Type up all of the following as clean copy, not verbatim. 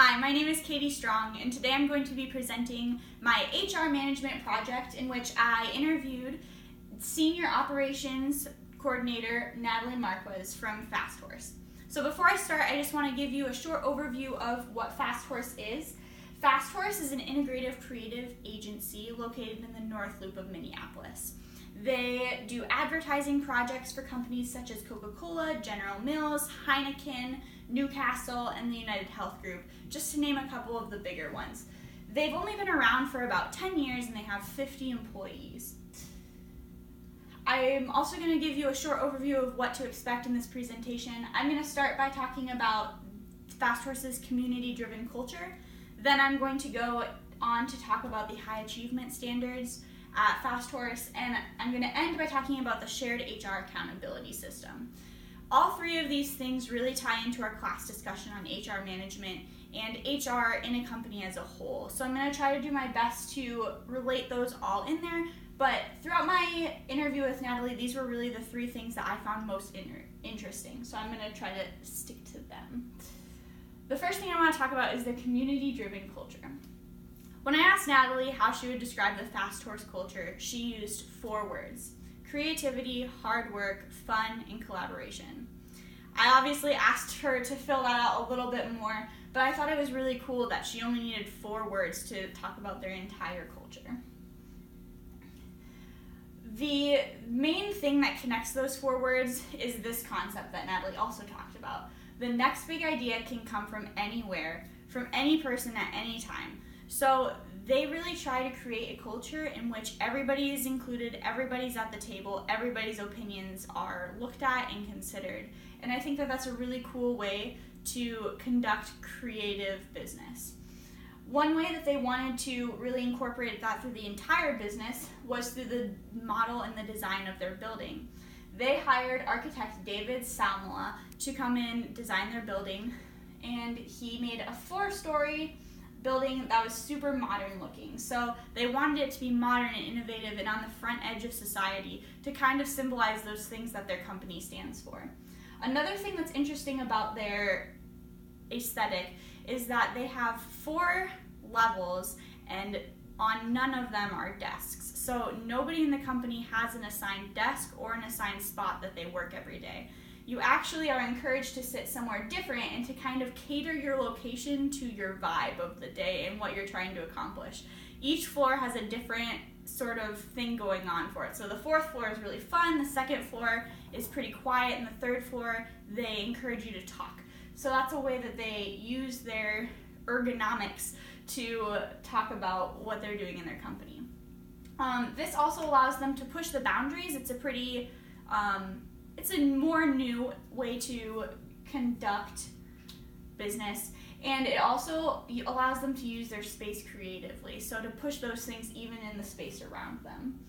Hi, my name is Katie Strong, and today I'm going to be presenting my HR management project in which I interviewed Senior Operations Coordinator Natalie Marquez from Fast Horse. So before I start, I just want to give you a short overview of what Fast Horse is. Fast Horse is an integrative creative agency located in the North Loop of Minneapolis. They do advertising projects for companies such as Coca-Cola, General Mills, Heineken, Newcastle, and the United Health Group, just to name a couple of the bigger ones. They've only been around for about 10 years and they have 50 employees. I'm also going to give you a short overview of what to expect in this presentation. I'm going to start by talking about Fast Horse's community-driven culture. Then I'm going to go on to talk about the high achievement standards at Fast Horse, and I'm going to end by talking about the shared HR accountability system. All three of these things really tie into our class discussion on HR management and HR in a company as a whole. So I'm going to try to do my best to relate those all in there, but throughout my interview with Natalie, these were really the three things that I found most interesting. So I'm going to try to stick to them. The first thing I want to talk about is the community-driven culture. When I asked Natalie how she would describe the Fast Horse culture, she used 4 words: creativity, hard work, fun, and collaboration. I obviously asked her to fill that out a little bit more, but I thought it was really cool that she only needed 4 words to talk about their entire culture. The main thing that connects those 4 words is this concept that Natalie also talked about. The next big idea can come from anywhere, from any person at any time. So they really try to create a culture in which everybody is included, everybody's at the table, everybody's opinions are looked at and considered. And I think that that's a really cool way to conduct creative business. One way that they wanted to really incorporate that through the entire business was through the model and the design of their building. They hired architect David Salmola to come in, design their building, and he made a 4-story building that was super modern looking. So they wanted it to be modern and innovative and on the front edge of society to kind of symbolize those things that their company stands for. Another thing that's interesting about their aesthetic is that they have 4 levels and on none of them are desks. So nobody in the company has an assigned desk or an assigned spot that they work every day. You actually are encouraged to sit somewhere different and to kind of cater your location to your vibe of the day and what you're trying to accomplish. Each floor has a different sort of thing going on for it. So the 4th floor is really fun, the 2nd floor is pretty quiet, and the 3rd floor, they encourage you to talk. So that's a way that they use their ergonomics to talk about what they're doing in their company. This also allows them to push the boundaries. It's a pretty it's a more new way to conduct business, and it also allows them to use their space creatively, so to push those things even in the space around them.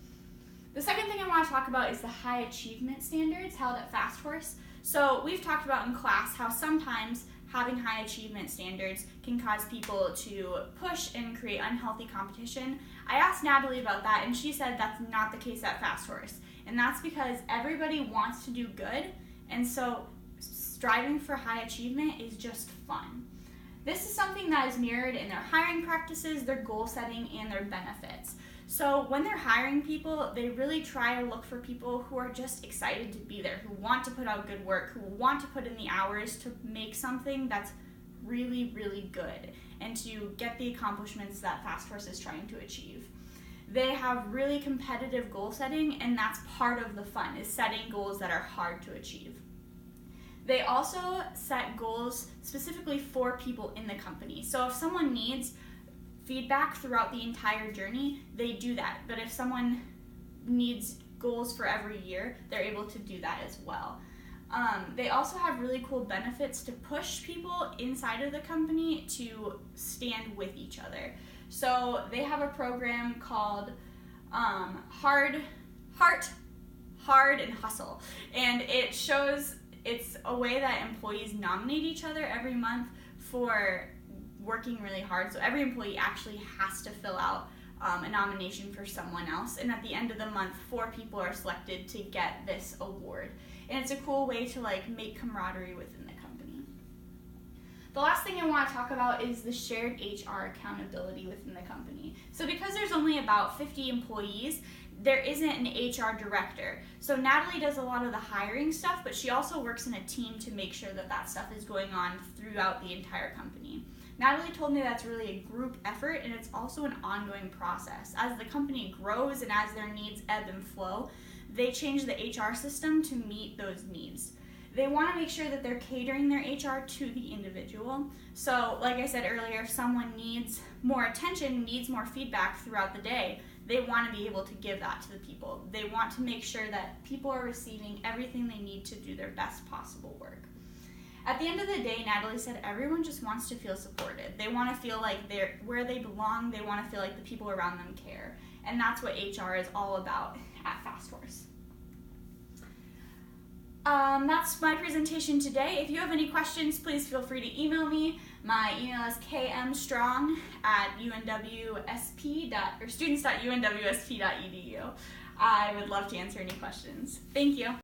The second thing I want to talk about is the high achievement standards held at Fast Horse. So we've talked about in class how sometimes having high achievement standards can cause people to push and create unhealthy competition. I asked Natalie about that, and she said that's not the case at Fast Horse. And that's because everybody wants to do good, and so striving for high achievement is just fun. This is something that is mirrored in their hiring practices, their goal setting, and their benefits. So when they're hiring people, they really try to look for people who are just excited to be there, who want to put out good work, who want to put in the hours to make something that's really, really good and to get the accomplishments that Fast Horse is trying to achieve. They have really competitive goal setting, and that's part of the fun, is setting goals that are hard to achieve. They also set goals specifically for people in the company. So if someone needs feedback throughout the entire journey, they do that. But if someone needs goals for every year, they're able to do that as well. They also have really cool benefits to push people inside of the company to stand with each other. So they have a program called Heart, Hard, and Hustle. And it's a way that employees nominate each other every month for working really hard. So every employee actually has to fill out a nomination for someone else. And at the end of the month, 4 people are selected to get this award. And it's a cool way to make camaraderie within the company. The last thing I want to talk about is the shared HR accountability within the company. So because there's only about 50 employees, there isn't an HR director. So Natalie does a lot of the hiring stuff, but she also works in a team to make sure that that stuff is going on throughout the entire company. Natalie told me that's really a group effort, and it's also an ongoing process. As the company grows and as their needs ebb and flow, they change the HR system to meet those needs. They want to make sure that they're catering their HR to the individual. So, like I said earlier, if someone needs more attention, needs more feedback throughout the day, they want to be able to give that to the people. They want to make sure that people are receiving everything they need to do their best possible work. At the end of the day, Natalie said everyone just wants to feel supported. They want to feel like they're where they belong. They want to feel like the people around them care. And that's what HR is all about at Fast Horse. That's my presentation today. If you have any questions, please feel free to email me. My email is kmstrong@students.unwsp.edu. I would love to answer any questions. Thank you.